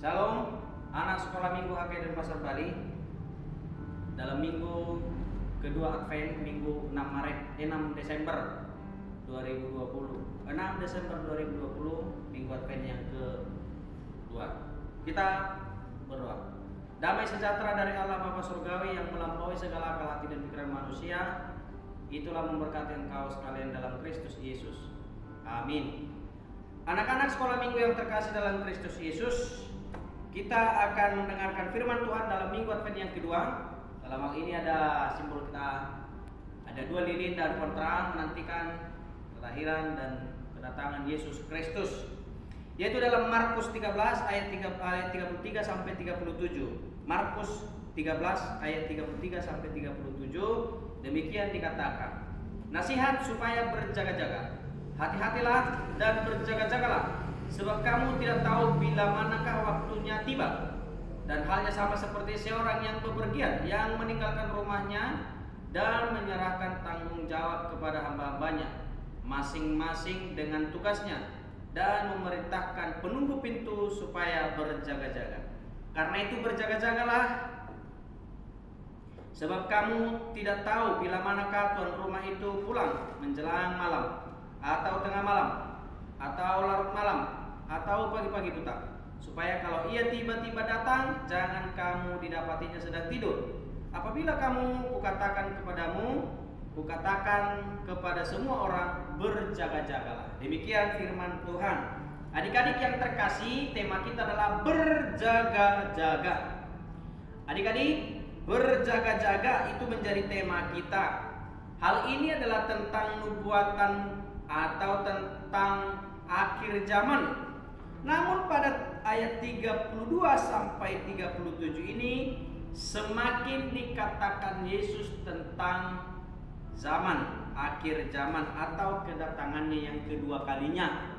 Shalom, anak sekolah minggu HK dan Pasar Bali. Dalam minggu kedua Advent, minggu 6 Desember 2020. 6 Desember 2020, minggu Advent yang kedua. Kita berdoa. Damai sejahtera dari Allah Bapa Surgawi yang melampaui segala akal hati dan pikiran manusia, itulah memberkati engkau sekalian dalam Kristus Yesus. Amin. Anak-anak sekolah minggu yang terkasih dalam Kristus Yesus, kita akan mendengarkan firman Tuhan dalam minggu Advent yang kedua. Dalam hal ini ada simbol kita, ada dua lilin dan pohon terang menantikan kelahiran dan kedatangan Yesus Kristus, yaitu dalam Markus 13 ayat 33 sampai 37. Markus 13 ayat 33 sampai 37. Demikian dikatakan, nasihat supaya berjaga-jaga. Hati-hatilah dan berjaga-jagalah, sebab kamu tidak tahu bila manakah waktunya tiba. Dan halnya sama seperti seorang yang bepergian, yang meninggalkan rumahnya dan menyerahkan tanggung jawab kepada hamba-hambanya, masing-masing dengan tugasnya, dan memerintahkan penunggu pintu supaya berjaga-jaga. Karena itu berjaga-jagalah, sebab kamu tidak tahu bila manakah tuan rumah itu pulang menjelang malam, atau tengah malam, atau larut malam, atau pagi-pagi buta, supaya kalau ia tiba-tiba datang, jangan kamu didapatinya sedang tidur. Apabila kamu kukatakan kepada semua orang, berjaga-jagalah. Demikian firman Tuhan. Adik-adik yang terkasih, tema kita adalah berjaga-jaga. Adik-adik, berjaga-jaga itu menjadi tema kita. Hal ini adalah tentang nubuatan atau tentang akhir zaman. Namun pada ayat 32 sampai 37 ini semakin dikatakan Yesus tentang zaman, akhir zaman atau kedatangannya yang kedua kalinya.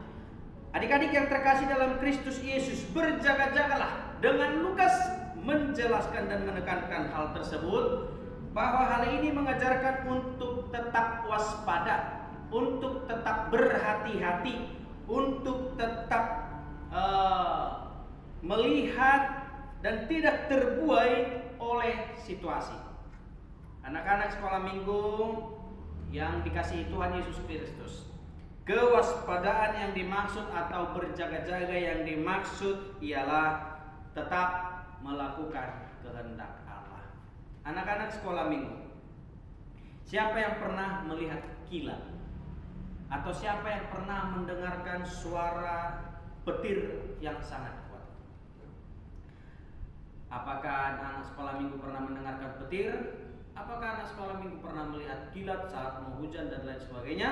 Adik-adik yang terkasih dalam Kristus Yesus, berjaga-jagalah. Dengan Lukas menjelaskan dan menekankan hal tersebut, bahwa hal ini mengajarkan untuk tetap waspada, untuk tetap berhati-hati, untuk tetap melihat dan tidak terbuai oleh situasi. Anak-anak sekolah minggu yang dikasihi Tuhan Yesus Kristus, kewaspadaan yang dimaksud atau berjaga-jaga yang dimaksud ialah tetap melakukan kehendak Allah. Anak-anak sekolah minggu, siapa yang pernah melihat kilat? Atau siapa yang pernah mendengarkan suara petir yang sangat kuat? Apakah anak sekolah minggu pernah mendengarkan petir? Apakah anak sekolah minggu pernah melihat kilat saat mau hujan dan lain sebagainya?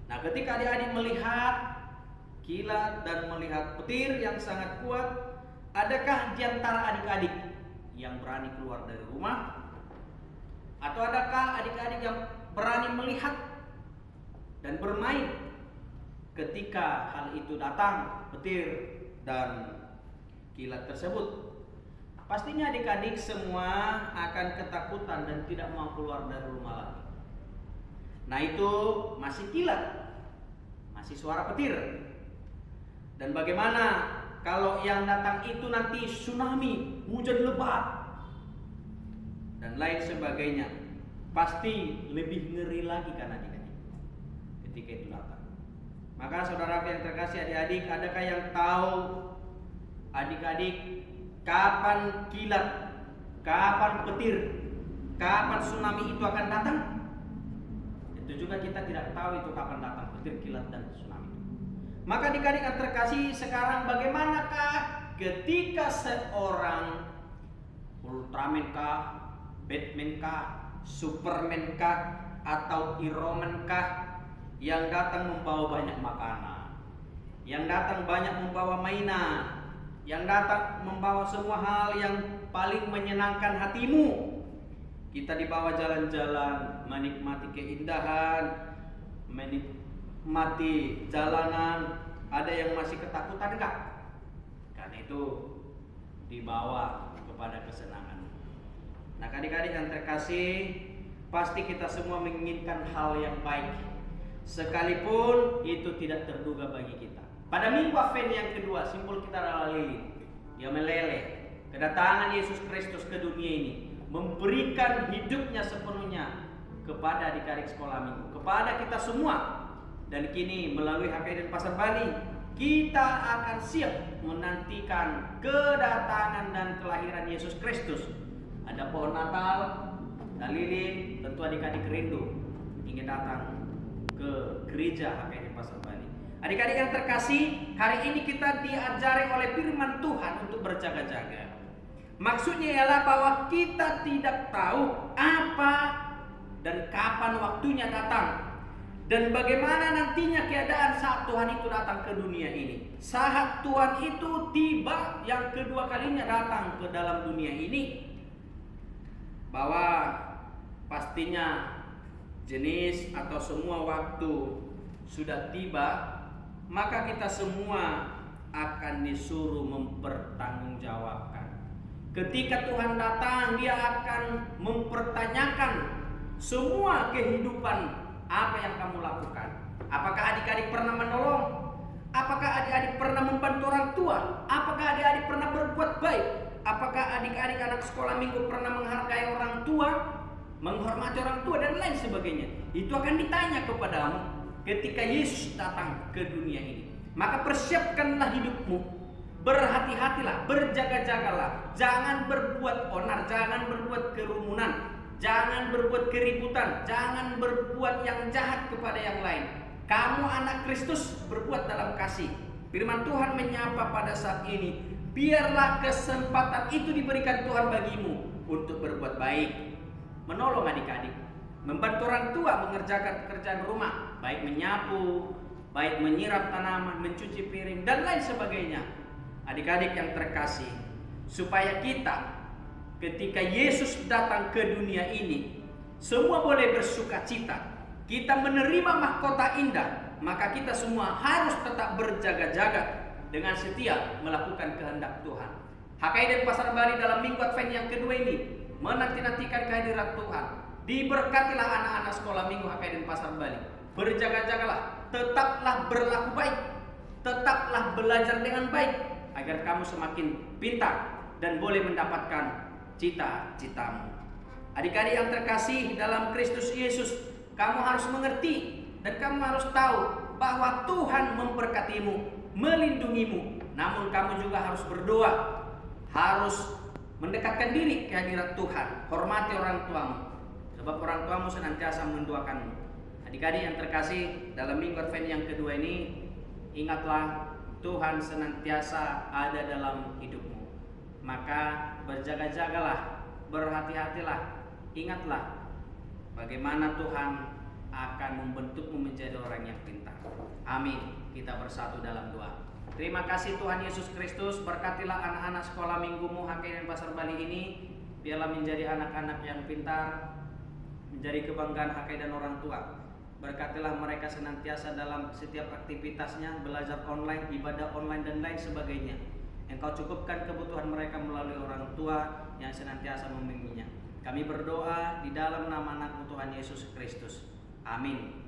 Nah, ketika adik-adik melihat kilat dan melihat petir yang sangat kuat, adakah di antara adik-adik yang berani keluar dari rumah? Atau adakah adik-adik yang berani melihat dan bermain ketika hal itu datang, petir dan kilat tersebut? Pastinya adik-adik semua akan ketakutan dan tidak mau keluar dari rumah lagi. Nah, itu masih kilat, masih suara petir. Dan bagaimana kalau yang datang itu nanti tsunami, hujan lebat dan lain sebagainya? Pasti lebih ngeri lagi kan adik-adik ketika itu datang. Maka saudara yang terkasih adik-adik, adakah yang tahu adik-adik kapan kilat, kapan petir, kapan tsunami itu akan datang? Itu juga kita tidak tahu itu kapan datang petir, kilat dan tsunami itu. Maka adik-adik yang terkasih, sekarang bagaimanakah ketika seorang Ultraman kah, Batman kah, Superman kah, atau Iron Man kah, yang datang membawa banyak makanan, yang datang banyak membawa mainan, yang datang membawa semua hal yang paling menyenangkan hatimu. Kita dibawa jalan-jalan, menikmati keindahan, menikmati jalanan. Ada yang masih ketakutan enggak? Karena itu dibawa kepada kesenangan. Nah, adik-adik yang terkasih, pasti kita semua menginginkan hal yang baik, sekalipun itu tidak terduga bagi kita. Pada minggu Advent yang kedua, simbol kita adalah lilin. dia meleleh. Kedatangan Yesus Kristus ke dunia ini memberikan hidupnya sepenuhnya kepada adik-adik sekolah minggu, kepada kita semua. Dan kini melalui HKI Denpasar Bali, kita akan siap menantikan kedatangan dan kelahiran Yesus Kristus. Ada pohon Natal, ada lilin, tentu adik-adik rindu ingin datang ke gereja HKI Denpasar Bali. Adik-adik yang terkasih, hari ini kita diajari oleh firman Tuhan untuk berjaga-jaga. Maksudnya ialah bahwa kita tidak tahu apa dan kapan waktunya datang, dan bagaimana nantinya keadaan saat Tuhan itu datang ke dunia ini. Saat Tuhan itu tiba yang kedua kalinya datang ke dalam dunia ini, bahwa pastinya jenis atau semua waktu sudah tiba, maka kita semua akan disuruh mempertanggungjawabkan. Ketika Tuhan datang, Dia akan mempertanyakan semua kehidupan apa yang kamu lakukan. Apakah adik-adik pernah menolong? Apakah adik-adik pernah membantu orang tua? Apakah adik-adik pernah berbuat baik? Apakah adik-adik anak sekolah minggu pernah menghargai orang tua, menghormati orang tua, dan lain sebagainya? Itu akan ditanya kepadamu ketika Yesus datang ke dunia ini. Maka persiapkanlah hidupmu. Berhati-hatilah, berjaga-jagalah. Jangan berbuat onar, jangan berbuat kerumunan, jangan berbuat keributan, jangan berbuat yang jahat kepada yang lain. Kamu anak Kristus, berbuat dalam kasih. Firman Tuhan menyapa pada saat ini, biarlah kesempatan itu diberikan Tuhan bagimu untuk berbuat baik, menolong adik-adik, membantu orang tua mengerjakan pekerjaan rumah, baik menyapu, baik menyiram tanaman, mencuci piring, dan lain sebagainya. Adik-adik yang terkasih, supaya kita ketika Yesus datang ke dunia ini semua boleh bersuka cita, kita menerima mahkota indah, maka kita semua harus tetap berjaga-jaga dengan setia melakukan kehendak Tuhan. HKI Denpasar Bali dalam Minggu Advent yang kedua ini menanti-nantikan kehadiran Tuhan. Diberkatilah anak-anak sekolah minggu HKI Denpasar Bali. Berjaga-jagalah, tetaplah berlaku baik, tetaplah belajar dengan baik, agar kamu semakin pintar dan boleh mendapatkan cita-citamu. Adik-adik yang terkasih dalam Kristus Yesus, kamu harus mengerti dan kamu harus tahu bahwa Tuhan memberkatimu, melindungimu. Namun kamu juga harus berdoa, harus mendekatkan diri ke hadirat Tuhan. Hormati orang tuamu, sebab orang tuamu senantiasa mendoakanmu. Adik-adik yang terkasih dalam Minggu Advent yang kedua ini, ingatlah Tuhan senantiasa ada dalam hidupmu. Maka berjaga-jagalah, berhati-hatilah, ingatlah bagaimana Tuhan akan membentukmu menjadi orang yang pintar. Amin. Kita bersatu dalam doa. Terima kasih Tuhan Yesus Kristus, berkatilah anak-anak sekolah minggumu HKI Denpasar Bali ini, biarlah menjadi anak-anak yang pintar, menjadi kebanggaan HKI dan orang tua. Berkatilah mereka senantiasa dalam setiap aktivitasnya, belajar online, ibadah online, dan lain sebagainya. Engkau cukupkan kebutuhan mereka melalui orang tua yang senantiasa membimbingnya. Kami berdoa di dalam nama anak Tuhan Yesus Kristus. Amin.